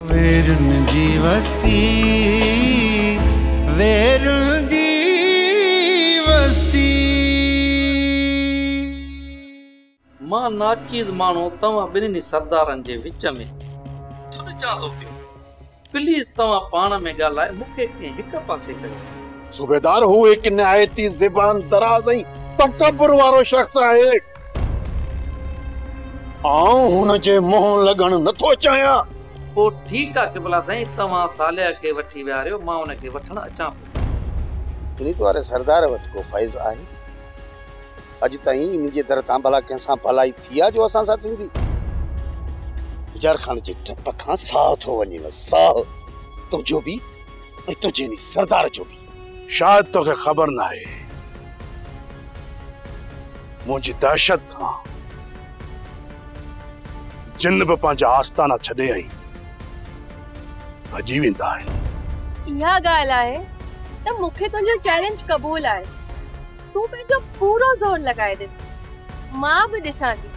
वेरुन जी वस्ती, वेरुन जी वस्ती। मां नाचीज़ मानो तवा बिन्हीं सरदारन जे विच में थुरजां तो पियो। प्लीज तवा पाण में ॻाल्हाए मूंखे कंहिं हिक पासे कयो। सूबेदार हू एक निहायती ज़बान दराज़ ऐं तकबर वारो शख्स आहे। आऊं हुन जे मुंहुं लॻण नथो चाहियां। पोइ ठीकु आहे क़िबला साईं, तव्हां सालिया खे वठी वियारियो, मां उनखे वठण अचां पियो। पुनीत वारे सरदार वटि को फैज़ आहे? अॼु ताईं इन जे दर तां भला कंहिंसां भलाई थी आहे जो असां सां थींदी? गुजार खान जे टप खां साह थो वञे न, साह तुंहिंजो बि ऐं तुंहिंजे इन सरदार जो बि। शायद तोखे खबर ना है, मुझी दहशत खां जिन भी पंहिंजा आस्थाना छॾे आई भॼी वेंदा आहिनि। इहा ॻाल्हि आहे त मूंखे तुंहिंजो चैलेंज क़बूल आहे। तूं पंहिंजो पूरो ज़ोर लॻाए ॾिस, मां बि ॾिसां थी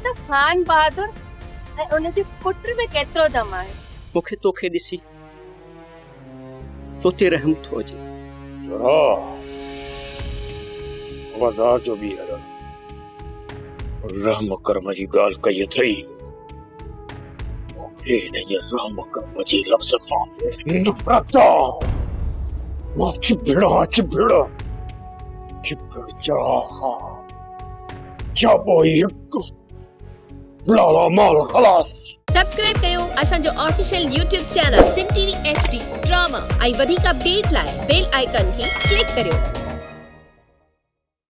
त खान बहादुर ऐं उन जे पुट में केतिरो दम आहे। मूंखे तोखे ॾिसी तो ते रहम थो अचे। वज़ार जो बि हर रहम करम जी ॻाल्हि कई अथई। मूंखे हिन जे रहम करम जे लफ़्ज़ खां नफ़रत आहे। मां चिबिड़ चराखा जाबो हिकु लाला माल खलास। सब्सक्राइब कयो असांजो ऑफिशियल YouTube चैनल सिन टीवी HD ड्रामा ऐं वधीक अपडेट लाइ बेल आइकन खे क्लिक करियो।